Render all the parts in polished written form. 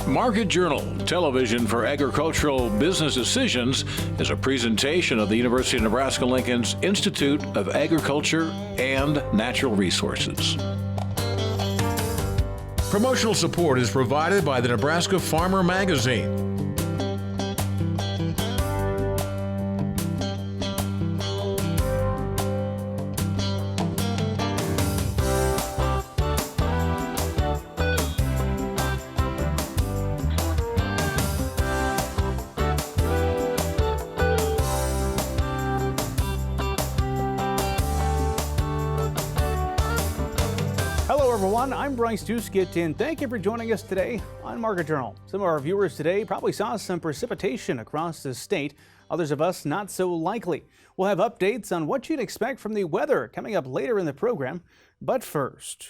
Market Journal, television for agricultural business decisions, is a presentation of the University of Nebraska-Lincoln's Institute of Agriculture and Natural Resources. Promotional support is provided by the Nebraska Farmer Magazine. I'm Bryce Duskett, and thank you for joining us today on Market Journal. Some of our viewers today probably saw some precipitation across the state. Others of us not so likely. We'll have updates on what you'd expect from the weather coming up later in the program. But first,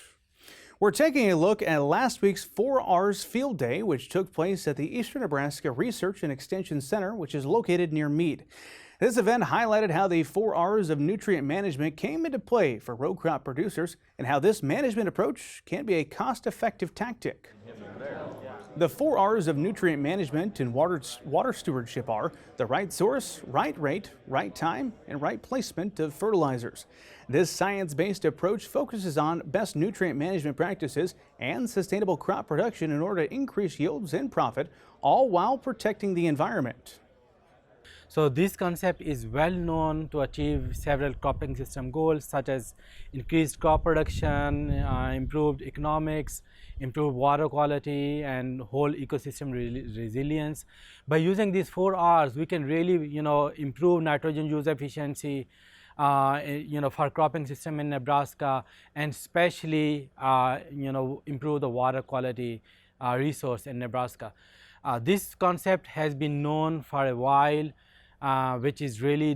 we're taking a look at last week's 4Rs Field Day, which took place at the Eastern Nebraska Research and Extension Center, which is located near Meade. This event highlighted how the 4Rs of nutrient management came into play for row crop producers and how this management approach can be a cost-effective tactic. The 4Rs of nutrient management and water stewardship are the right source, right rate, right time, and right placement of fertilizers. This science-based approach focuses on best nutrient management practices and sustainable crop production in order to increase yields and profit, all while protecting the environment. So this concept is well known to achieve several cropping system goals such as increased crop production, improved economics, improved water quality, and whole ecosystem resilience. By using these 4Rs, we can really, improve nitrogen use efficiency, for cropping system in Nebraska, and especially, improve the water quality resource in Nebraska. This concept has been known for a while. Which is really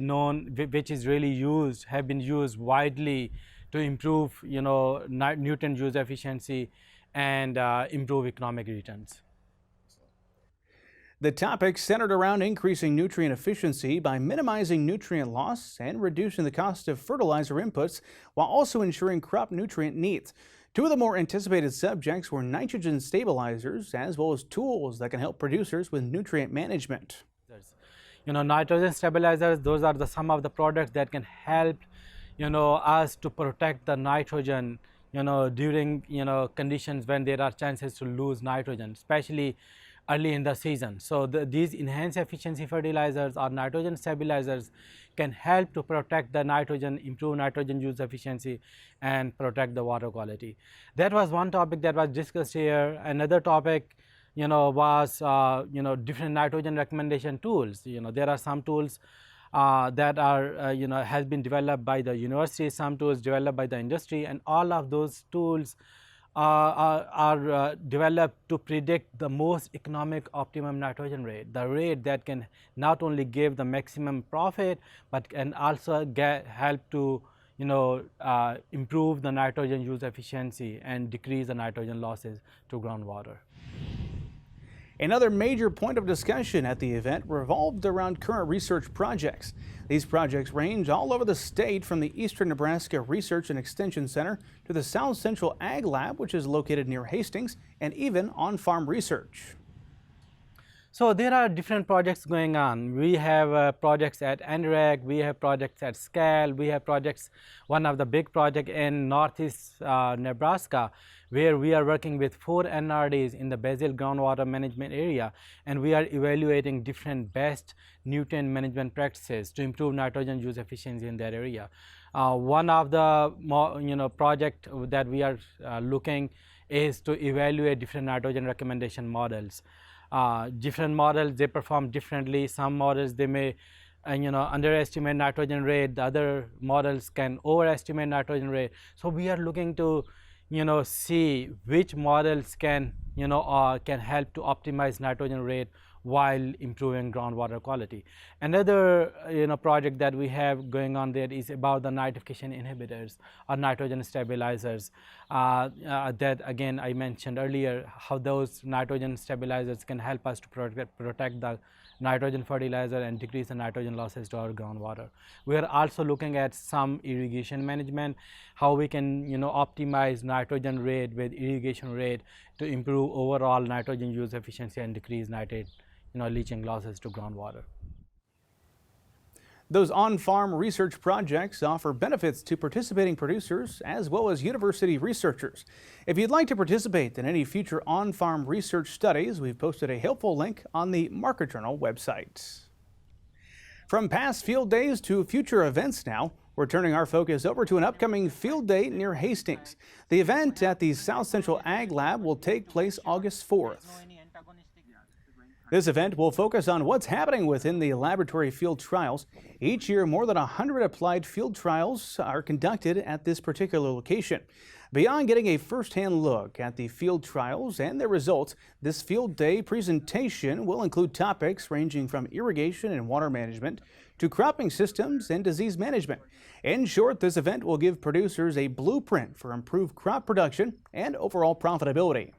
used, have been used widely to improve, nutrient use efficiency and improve economic returns. The topic centered around increasing nutrient efficiency by minimizing nutrient loss and reducing the cost of fertilizer inputs while also ensuring crop nutrient needs. Two of the more anticipated subjects were nitrogen stabilizers as well as tools that can help producers with nutrient management. Nitrogen stabilizers, those are some of the products that can help, us to protect the nitrogen, during, conditions when there are chances to lose nitrogen, especially early in the season. So these enhanced efficiency fertilizers or nitrogen stabilizers can help to protect the nitrogen, improve nitrogen use efficiency, and protect the water quality. That was one topic that was discussed here. Another topic was different nitrogen recommendation tools. There are some tools that are has been developed by the university, some tools developed by the industry, and all of those tools are developed to predict the most economic optimum nitrogen rate, the rate that can not only give the maximum profit but can also help to improve the nitrogen use efficiency and decrease the nitrogen losses to groundwater. Another major point of discussion at the event revolved around current research projects. These projects range all over the state, from the Eastern Nebraska Research and Extension Center to the South Central Ag Lab, which is located near Hastings, and even on-farm research. So there are different projects going on. We have projects at NREG, we have projects at SCAL, we have projects, one of the big project in Northeast Nebraska, where we are working with 4 NRDs in the basal groundwater management area, and we are evaluating different best nutrient management practices to improve nitrogen use efficiency in that area. One of the project that we are looking is to evaluate different nitrogen recommendation models. Different models, they perform differently. Some models, they may underestimate nitrogen rate. The other models can overestimate nitrogen rate. So we are looking to see which models can help to optimize nitrogen rate while improving groundwater quality. Another project that we have going on there is about the nitrification inhibitors or nitrogen stabilizers. That again I mentioned earlier, how those nitrogen stabilizers can help us to protect the nitrogen fertilizer and decrease the nitrogen losses to our groundwater. We are also looking at some irrigation management, how we can optimize nitrogen rate with irrigation rate to improve overall nitrogen use efficiency and decrease nitrate, leaching losses to groundwater. Those on-farm research projects offer benefits to participating producers as well as university researchers. If you'd like to participate in any future on-farm research studies, we've posted a helpful link on the Market Journal website. From past field days to future events now, we're turning our focus over to an upcoming field day near Hastings. The event at the South Central Ag Lab will take place August 4th. This event will focus on what's happening within the laboratory field trials. Each year, more than 100 applied field trials are conducted at this particular location. Beyond getting a first-hand look at the field trials and their results, this field day presentation will include topics ranging from irrigation and water management to cropping systems and disease management. In short, this event will give producers a blueprint for improved crop production and overall profitability.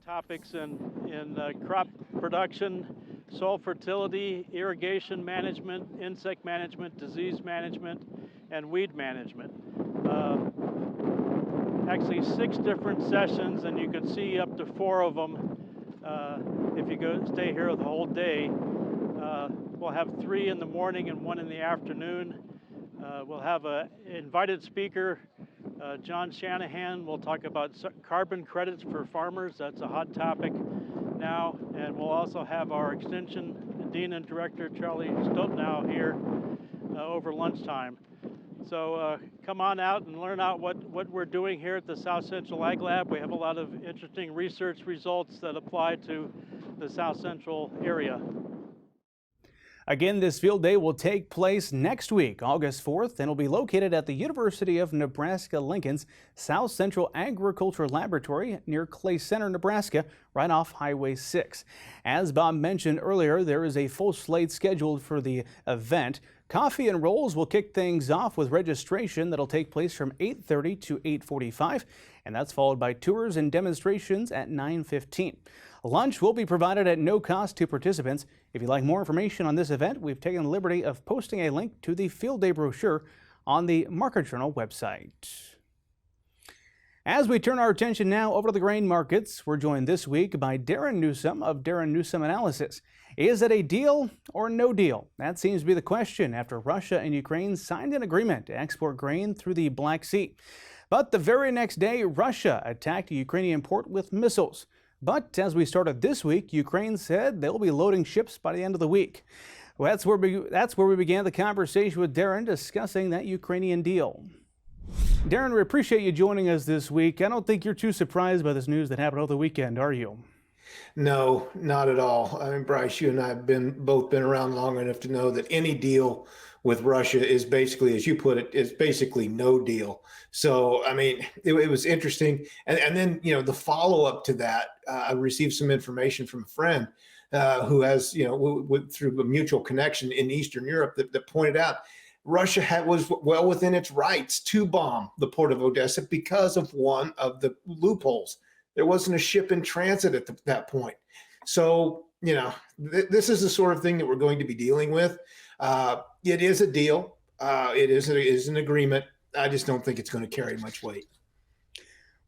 Topics in crop production, soil fertility, irrigation management, insect management, disease management, and weed management. Actually 6 different sessions, and you can see up to 4 of them if you stay here the whole day. We'll have 3 in the morning and 1 in the afternoon. We'll have an invited speaker, John Shanahan. Will talk about carbon credits for farmers. That's a hot topic now. And we'll also have our Extension Dean and Director, Charlie Stoltenow, here over lunchtime. So come on out and learn out what we're doing here at the South Central Ag Lab. We have a lot of interesting research results that apply to the South Central area. Again, this field day will take place next week, August 4th, and will be located at the University of Nebraska-Lincoln's South Central Agriculture Laboratory near Clay Center, Nebraska, right off Highway 6. As Bob mentioned earlier, there is a full slate scheduled for the event. Coffee and rolls will kick things off with registration that'll take place from 8:30 to 8:45, and that's followed by tours and demonstrations at 9:15. Lunch will be provided at no cost to participants. If you'd like more information on this event, we've taken the liberty of posting a link to the field day brochure on the Market Journal website. As we turn our attention now over to the grain markets, we're joined this week by Darin Newsom of Darin Newsom Analysis. Is it a deal or no deal? That seems to be the question after Russia and Ukraine signed an agreement to export grain through the Black Sea. But the very next day, Russia attacked a Ukrainian port with missiles. But as we started this week, Ukraine said they'll be loading ships by the end of the week. Well, that's where we began the conversation with Darin discussing that Ukrainian deal. Darin, we appreciate you joining us this week. I don't think you're too surprised by this news that happened over the weekend, are you? No, not at all. I mean, Bryce, you and I have both been around long enough to know that any deal with Russia is basically, as you put it, is basically no deal. So, I mean, it was interesting. And then, the follow-up to that, I received some information from a friend who has, through a mutual connection in Eastern Europe that pointed out Russia was well within its rights to bomb the port of Odessa because of one of the loopholes. There wasn't a ship in transit at that point. So, this is the sort of thing that we're going to be dealing with. It is a deal. It is an agreement. I just don't think it's going to carry much weight.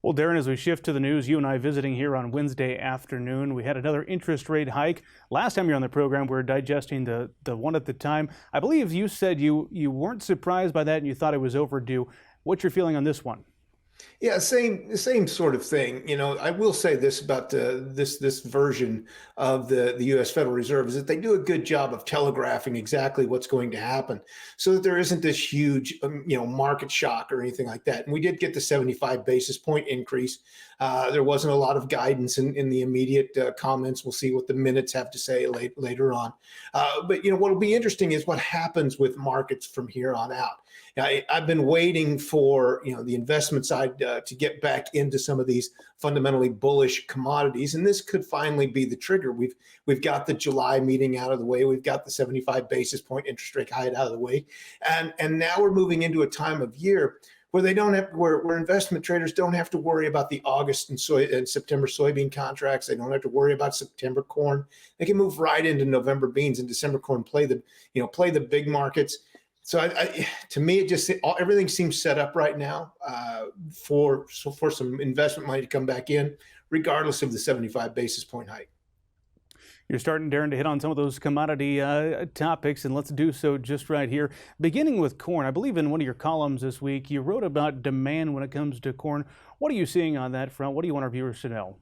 Well, Darin, as we shift to the news, you and I visiting here on Wednesday afternoon, we had another interest rate hike. Last time you were on the program, we were digesting the one at the time. I believe you said you weren't surprised by that and you thought it was overdue. What's your feeling on this one? Yeah, same sort of thing. I will say this about this version of the U.S. Federal Reserve is that they do a good job of telegraphing exactly what's going to happen, so that there isn't this huge market shock or anything like that. And we did get the 75 basis point increase. There wasn't a lot of guidance in the immediate comments. We'll see what the minutes have to say later on. But what will be interesting is what happens with markets from here on out. I've been waiting for the investment side to get back into some of these fundamentally bullish commodities, and this could finally be the trigger. We've got the July meeting out of the way. We've got the 75 basis point interest rate hike out of the way, and now we're moving into a time of year where where investment traders don't have to worry about the August and September soybean contracts. They don't have to worry about September corn. They can move right into November beans and December corn, play the big markets. So to me, everything seems set up right now for some investment money to come back in. regardless of the 75 basis point hike. You're starting, Darin, to hit on some of those commodity topics, and let's do so just right here. Beginning with corn, I believe in one of your columns this week, you wrote about demand when it comes to corn. What are you seeing on that front? What do you want our viewers to know?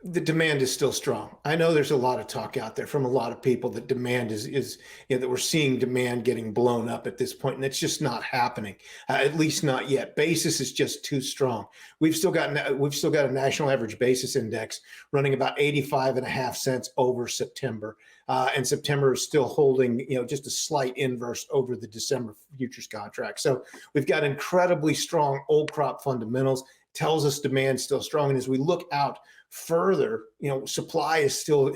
The demand is still strong. I know there's a lot of talk out there from a lot of people that demand is that we're seeing demand getting blown up at this point, and it's just not happening, at least not yet. Basis is just too strong. We've still got a national average basis index running about 85.5 cents over September, and September is still holding, just a slight inverse over the December futures contract. So we've got incredibly strong old crop fundamentals. Tells us demand still strong, and as we look out further, supply is still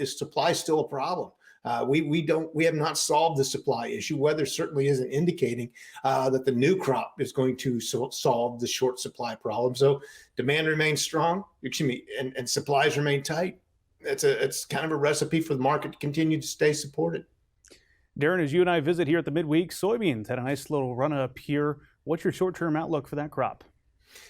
a problem. We have not solved the supply issue. Weather certainly isn't indicating that the new crop is going to solve the short supply problem. So demand remains strong, and supplies remain tight. It's kind of a recipe for the market to continue to stay supported. Darin, as you and I visit here at the midweek, soybeans had a nice little run up here. What's your short-term outlook for that crop?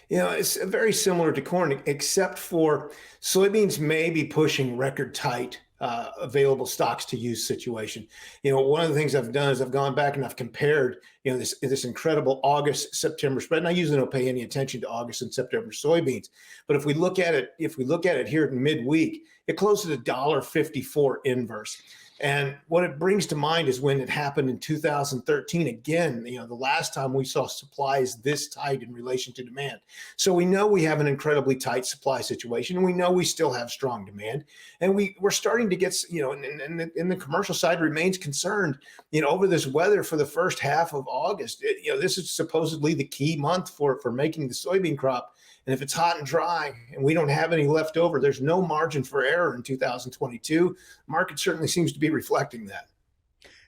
It's very similar to corn, except for soybeans may be pushing record tight available stocks to use situation. One of the things I've done is I've gone back and I've compared, this incredible August, September spread. And I usually don't pay any attention to August and September soybeans. But if we look at it here in midweek, it closed at $1.54 inverse. And what it brings to mind is when it happened in 2013. Again, the last time we saw supplies this tight in relation to demand. So we know we have an incredibly tight supply situation, and we know we still have strong demand. And we're starting to get, and the commercial side remains concerned, over this weather for the first half of August. This is supposedly the key month for making the soybean crop. And if it's hot and dry and we don't have any left over, there's no margin for error in 2022. The market certainly seems to be reflecting that.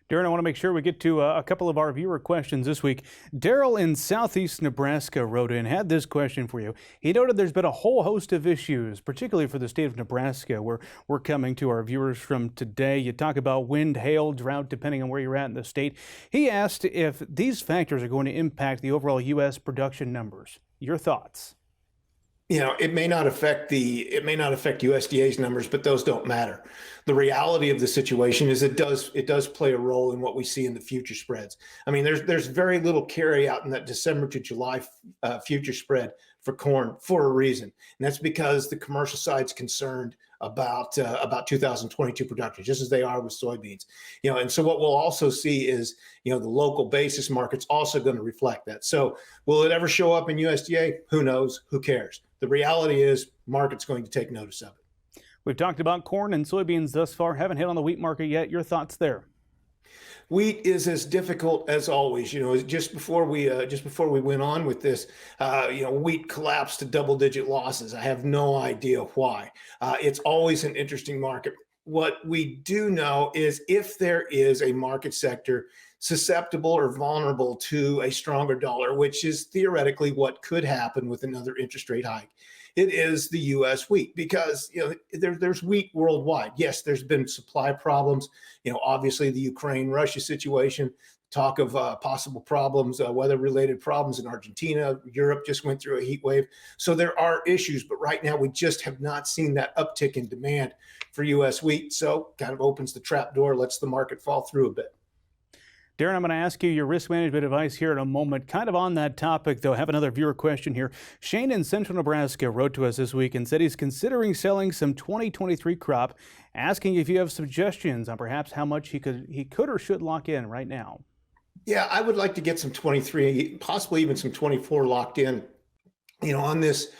Darin, I want to make sure we get to a couple of our viewer questions this week. Daryl in southeast Nebraska wrote in, had this question for you. He noted there's been a whole host of issues, particularly for the state of Nebraska, where we're coming to our viewers from today. You talk about wind, hail, drought, depending on where you're at in the state. He asked if these factors are going to impact the overall U.S. production numbers. Your thoughts? It may not affect USDA's numbers, but those don't matter. The reality of the situation is it does play a role in what we see in the future spreads. I mean, there's very little carry out in that December to July future spread for corn for a reason, and that's because the commercial side's concerned about 2022 production, just as they are with soybeans. And so what we'll also see is, the local basis market's also going to reflect that. So will it ever show up in USDA? Who knows? Who cares? The reality is market's going to take notice of it. We've talked about corn and soybeans thus far. Haven't hit on the wheat market yet. Your thoughts there? Wheat is as difficult as always. Just before we went on with this, wheat collapsed to double-digit losses. I have no idea why. It's always an interesting market. What we do know is if there is a market sector susceptible or vulnerable to a stronger dollar, which is theoretically what could happen with another interest rate hike, it is the U.S. wheat, because there's wheat worldwide. Yes, there's been supply problems. Obviously the Ukraine-Russia situation, talk of possible problems, weather-related problems in Argentina. Europe just went through a heat wave. So there are issues, but right now we just have not seen that uptick in demand for U.S. wheat. So kind of opens the trap door, lets the market fall through a bit. Darin, I'm going to ask you your risk management advice here in a moment. Kind of on that topic, though, I have another viewer question here. Shane in central Nebraska wrote to us this week and said he's considering selling some 2023 crop, asking if you have suggestions on perhaps how much he could or should lock in right now. Yeah, I would like to get some 23, possibly even some 24 locked in, on this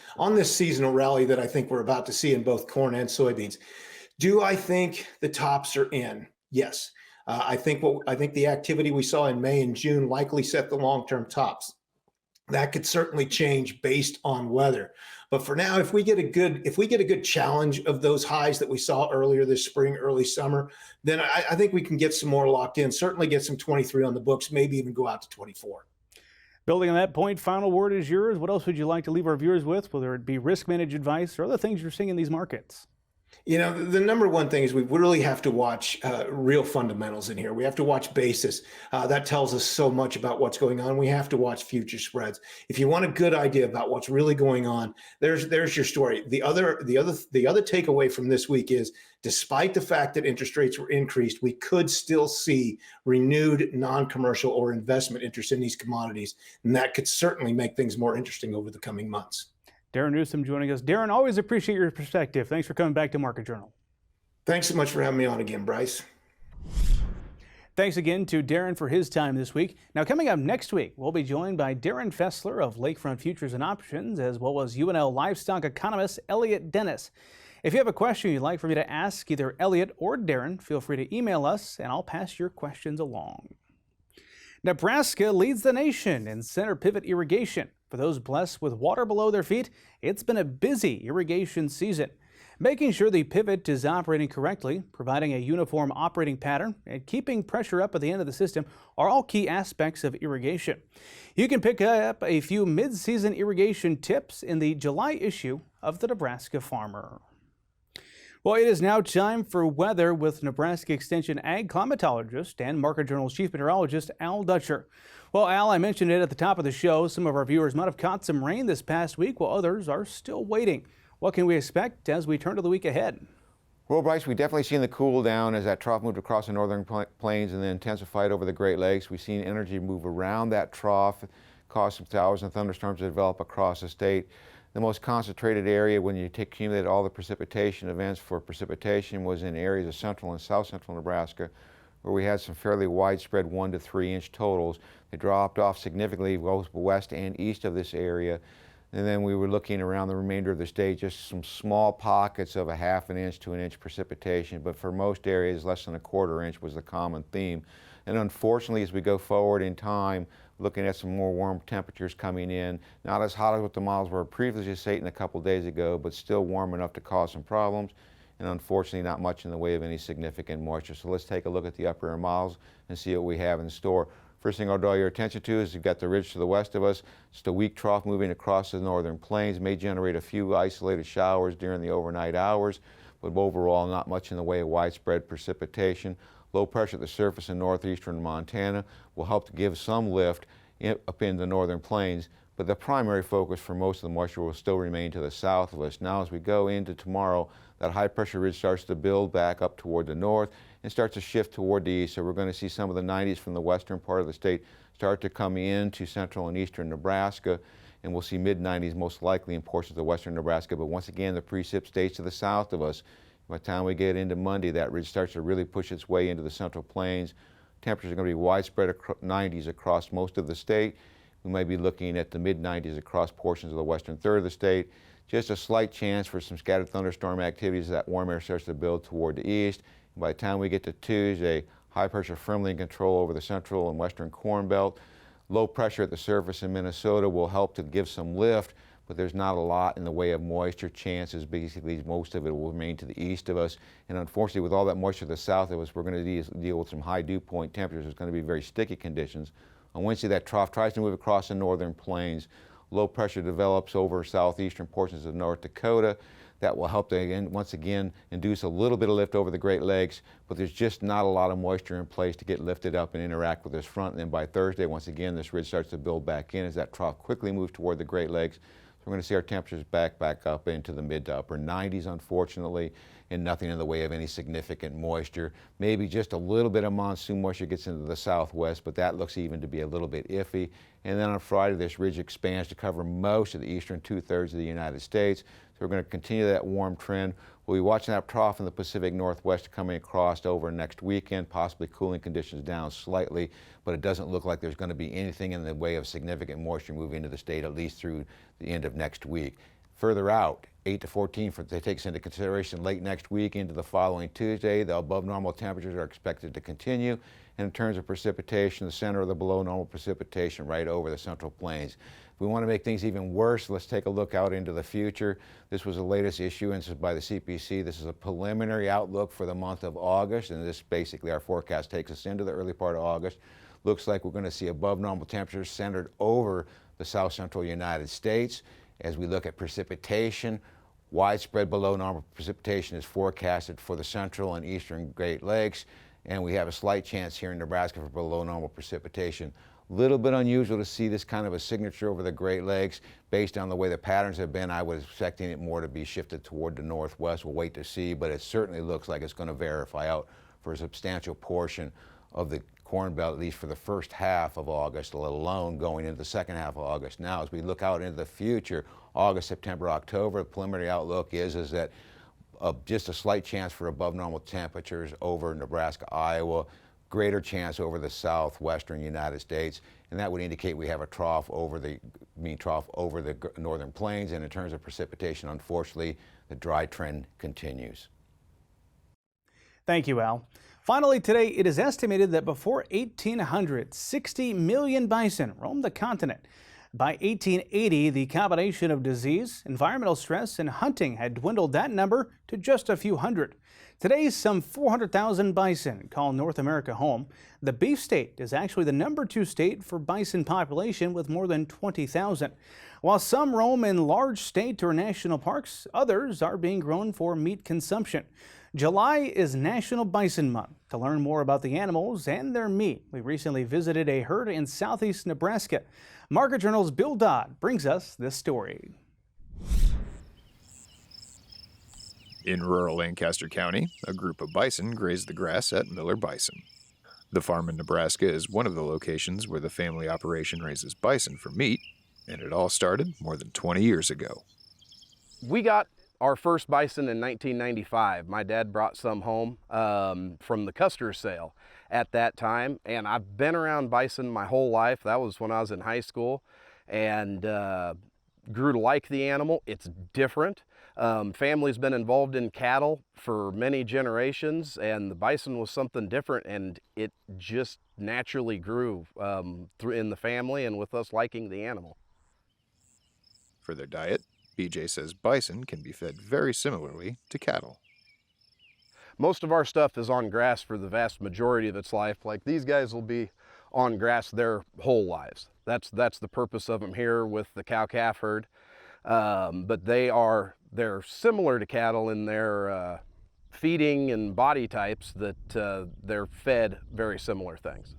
seasonal rally that I think we're about to see in both corn and soybeans. Do I think the tops are in? Yes. I think the activity we saw in May and June likely set the long-term tops. That could certainly change based on weather. But for now, if we get a good challenge of those highs that we saw earlier this spring, early summer, then I think we can get some more locked in, certainly get some 23 on the books, maybe even go out to 24. Building on that point, final word is yours. What else would you like to leave our viewers with, whether it be risk managed advice or other things you're seeing in these markets? You know, the number one thing is we really have to watch real fundamentals in here. We have to watch basis. That tells us so much about what's going on. We have to watch future spreads. If you want a good idea about what's really going on, there's your story. The other takeaway from this week is, despite the fact that interest rates were increased, we could still see renewed non-commercial or investment interest in these commodities, and that could certainly make things more interesting over the coming months. Darin Newsom joining us. Darin, always appreciate your perspective. Thanks for coming back to Market Journal. Thanks so much for having me on again, Bryce. Thanks again to Darin for his time this week. Now, coming up next week, we'll be joined by Darin Fessler of Lakefront Futures and Options, as well as UNL livestock economist Elliot Dennis. If you have a question you'd like for me to ask either Elliot or Darin, feel free to email us and I'll pass your questions along. Nebraska leads the nation in center pivot irrigation. For those blessed with water below their feet, it's been a busy irrigation season. Making sure the pivot is operating correctly, providing a uniform operating pattern, and keeping pressure up at the end of the system are all key aspects of irrigation. You can pick up a few mid-season irrigation tips in the July issue of the Nebraska Farmer. Well, it is now time for weather with Nebraska Extension ag climatologist and Market Journal's chief meteorologist, Al Dutcher. Well, Al, I mentioned it at the top of the show. Some of our viewers might have caught some rain this past week, while others are still waiting. What can we expect as we turn to the week ahead? Well, Bryce, we've definitely seen the cool down as that trough moved across the northern plains and then intensified over the Great Lakes. We've seen energy move around that trough, cause some showers and thunderstorms to develop across the state. The most concentrated area when you accumulate all the precipitation events for precipitation was in areas of central and south central Nebraska, where we had some fairly widespread 1 to 3 inch totals. They dropped off significantly both west and east of this area. And then we were looking around the remainder of the state, just some small pockets of a 1/2 inch to 1 inch precipitation, but for most areas less than a 1/4 inch was the common theme. And unfortunately, as we go forward in time, looking at some more warm temperatures coming in, not as hot as what the models were previously stating a couple days ago, but still warm enough to cause some problems, and unfortunately not much in the way of any significant moisture. So let's take a look at the upper air models and see what we have in store. First thing I'll draw your attention to is you've got the ridge to the west of us. It's the weak trough moving across the northern plains, may generate a few isolated showers during the overnight hours, but overall not much in the way of widespread precipitation. Low pressure at the surface in northeastern Montana will help to give some lift up in the northern plains, but the primary focus for most of the moisture will still remain to the south of us. Now as we go into tomorrow, that high pressure ridge starts to build back up toward the north and starts to shift toward the east. So we're going to see some of the 90s from the western part of the state start to come into central and eastern Nebraska, and we'll see mid-90s most likely in portions of western Nebraska. But once again, the precip stays to the south of us. By the time we get into Monday, that ridge starts to really push its way into the central plains. Temperatures are going to be widespread 90s across most of the state. We might be looking at the mid-90s across portions of the western third of the state. Just a slight chance for some scattered thunderstorm activities as that warm air starts to build toward the east. And by the time we get to Tuesday, high pressure firmly in control over the central and western Corn Belt. Low pressure at the surface in Minnesota will help to give some lift, but there's not a lot in the way of moisture chances. Basically, most of it will remain to the east of us. And unfortunately, with all that moisture to the south of us, we're going to deal with some high dew point temperatures. It's going to be very sticky conditions. On Wednesday, that trough tries to move across the northern plains. Low pressure develops over southeastern portions of North Dakota. That will help to, once again, induce a little bit of lift over the Great Lakes, but there's just not a lot of moisture in place to get lifted up and interact with this front. And then by Thursday, once again, this ridge starts to build back in as that trough quickly moves toward the Great Lakes. So we're going to see our temperatures back up into the mid to upper 90s, unfortunately, and nothing in the way of any significant moisture. Maybe just a little bit of monsoon moisture gets into the southwest, but that looks even to be a little bit iffy. And then on Friday, this ridge expands to cover most of the eastern 2/3 of the United States. So we're going to continue that warm trend. We'll be watching that trough in the Pacific Northwest coming across over next weekend, possibly cooling conditions down slightly, but it doesn't look like there's going to be anything in the way of significant moisture moving into the state, at least through the end of next week. Further out, 8 to 14, that takes into consideration late next week into the following Tuesday. The above normal temperatures are expected to continue. And in terms of precipitation, the center of the below normal precipitation right over the central plains. If we want to make things even worse, let's take a look out into the future. This was the latest issuance by the CPC. This is a preliminary outlook for the month of August, and this basically our forecast takes us into the early part of August. Looks like we're going to see above normal temperatures centered over the south central United States. As we look at precipitation, Widespread below normal precipitation is forecasted for the central and eastern Great Lakes, and we have a slight chance here in Nebraska for below normal precipitation. Little bit unusual to see this kind of a signature over the Great Lakes. Based on the way the patterns have been, I was expecting it more to be shifted toward the northwest. We'll wait to see, but it certainly looks like it's going to verify out for a substantial portion of the Corn Belt, at least for the first half of August, let alone going into the second half of August. Now, as we look out into the future, August, September, October, the preliminary outlook is that just a slight chance for above normal temperatures over Nebraska, Iowa, greater chance over the southwestern United States, and that would indicate we have a trough over the northern plains. And in terms of precipitation, unfortunately, the dry trend continues. Thank you, Al. Finally, today, it is estimated that before 1800, 60 million bison roamed the continent. By 1880, the combination of disease, environmental stress, and hunting had dwindled that number to just a few hundred. Today, some 400,000 bison call North America home. The beef state is actually the #2 state for bison population with more than 20,000. While some roam in large state or national parks, others are being grown for meat consumption. July is National Bison Month. To learn more about the animals and their meat, we recently visited a herd in southeast Nebraska. Market Journal's Bill Dodd brings us this story. In rural Lancaster County, a group of bison grazed the grass at Miller Bison. The farm in Nebraska is one of the locations where the family operation raises bison for meat, and it all started more than 20 years ago. We got our first bison in 1995. My dad brought some home from the Custer's sale at that time, and I've been around bison my whole life. That was when I was in high school, and grew to like the animal. It's different. Family's been involved in cattle for many generations, and the bison was something different, and it just naturally grew in the family and with us liking the animal. For their diet, BJ says bison can be fed very similarly to cattle. Most of our stuff is on grass for the vast majority of its life. Like these guys will be on grass their whole lives. That's the purpose of them here with the cow-calf herd. But they're similar to cattle in their feeding and body types, that they're fed very similar things.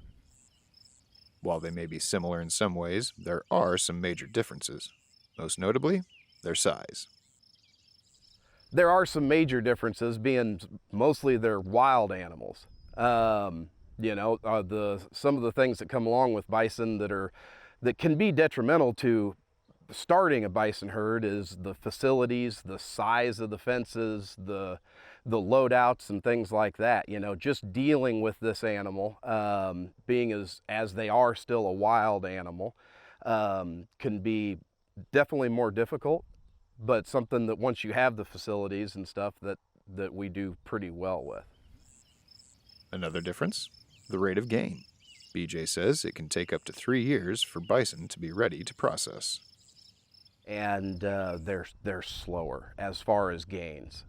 While they may be similar in some ways, there are some major differences. Most notably, their size. There are some major differences, being mostly they're wild animals. Some of the things that come along with bison that can be detrimental to starting a bison herd is the facilities, the size of the fences, the loadouts and things like that. Just dealing with this animal, being as they are still a wild animal, can be definitely more difficult, but something that once you have the facilities and stuff that we do pretty well with. Another difference, the rate of gain. BJ says it can take up to 3 years for bison to be ready to process. And they're slower as far as gains.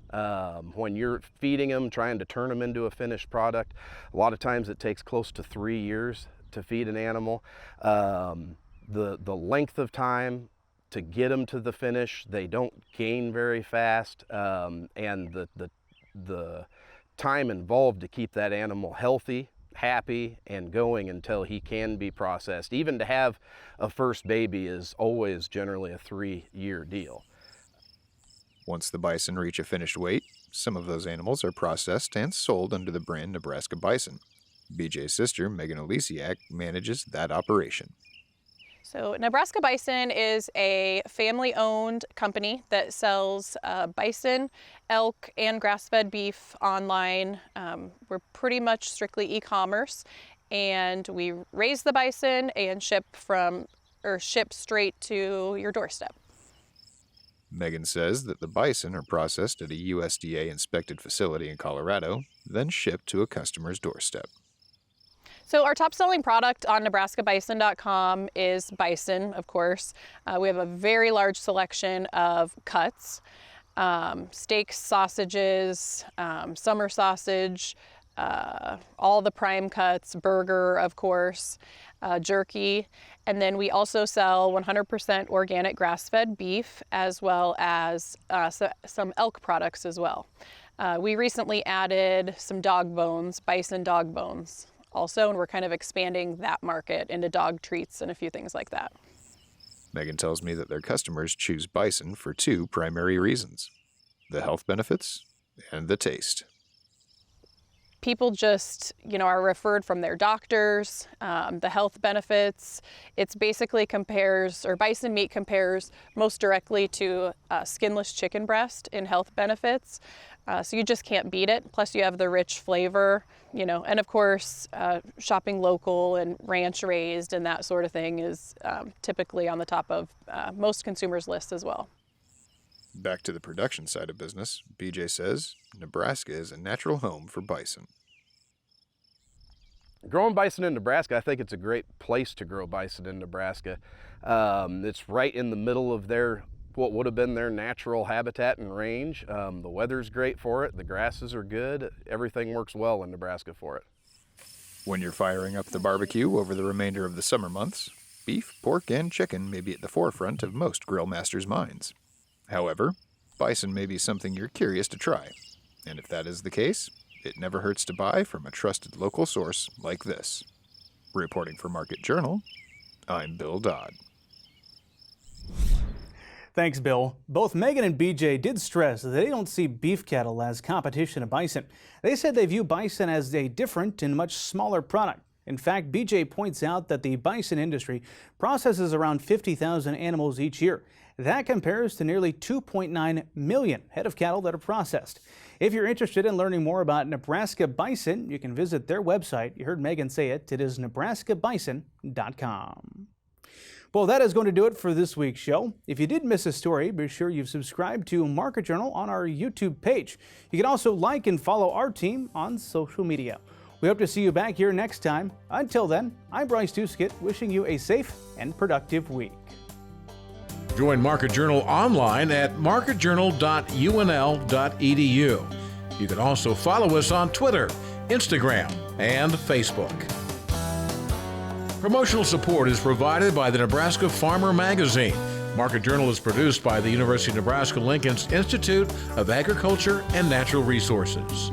When you're feeding them, trying to turn them into a finished product, a lot of times it takes close to 3 years to feed an animal. The length of time to get them to the finish, they don't gain very fast, and the time involved to keep that animal healthy, happy, and going until he can be processed. Even to have a first baby is always generally a 3-year deal. Once the bison reach a finished weight, some of those animals are processed and sold under the brand Nebraska Bison. BJ's sister, Megan Olesiak, manages that operation. So Nebraska Bison is a family-owned company that sells bison, elk, and grass-fed beef online. We're pretty much strictly e-commerce, and we raise the bison and ship straight to your doorstep. Megan says that the bison are processed at a USDA-inspected facility in Colorado, then shipped to a customer's doorstep. So our top selling product on NebraskaBison.com is bison, of course. We have a very large selection of cuts, steaks, sausages, summer sausage, all the prime cuts, burger, of course, jerky. And then we also sell 100% organic grass-fed beef, as well as some elk products as well. We recently added some dog bones, bison dog bones also, and we're kind of expanding that market into dog treats and a few things like that. Megan tells me that their customers choose bison for two primary reasons: the health benefits and the taste. People just, are referred from their doctors, the health benefits. It's basically bison meat compares most directly to skinless chicken breast in health benefits. So you just can't beat it. Plus you have the rich flavor, and of course, shopping local and ranch raised and that sort of thing is typically on the top of most consumers' lists as well. Back to the production side of business, BJ says Nebraska is a natural home for bison. Growing bison in Nebraska, I think it's a great place to grow bison in Nebraska. It's right in the middle of what would have been their natural habitat and range. The weather's great for it, the grasses are good, everything works well in Nebraska for it. When you're firing up the barbecue over the remainder of the summer months, beef, pork, and chicken may be at the forefront of most grill masters' minds. However, bison may be something you're curious to try, and if that is the case, it never hurts to buy from a trusted local source like this. Reporting for Market Journal, I'm Bill Dodd. Thanks, Bill. Both Megan and BJ did stress that they don't see beef cattle as competition to bison. They said they view bison as a different and much smaller product. In fact, BJ points out that the bison industry processes around 50,000 animals each year. That compares to nearly 2.9 million head of cattle that are processed. If you're interested in learning more about Nebraska Bison, you can visit their website. You heard Megan say it. It is nebraskabison.com. Well, that is going to do it for this week's show. If you did miss a story, be sure you've subscribed to Market Journal on our YouTube page. You can also like and follow our team on social media. We hope to see you back here next time. Until then, I'm Bryce Duskett, wishing you a safe and productive week. Join Market Journal online at marketjournal.unl.edu. You can also follow us on Twitter, Instagram, and Facebook. Promotional support is provided by the Nebraska Farmer Magazine. Market Journal is produced by the University of Nebraska-Lincoln's Institute of Agriculture and Natural Resources.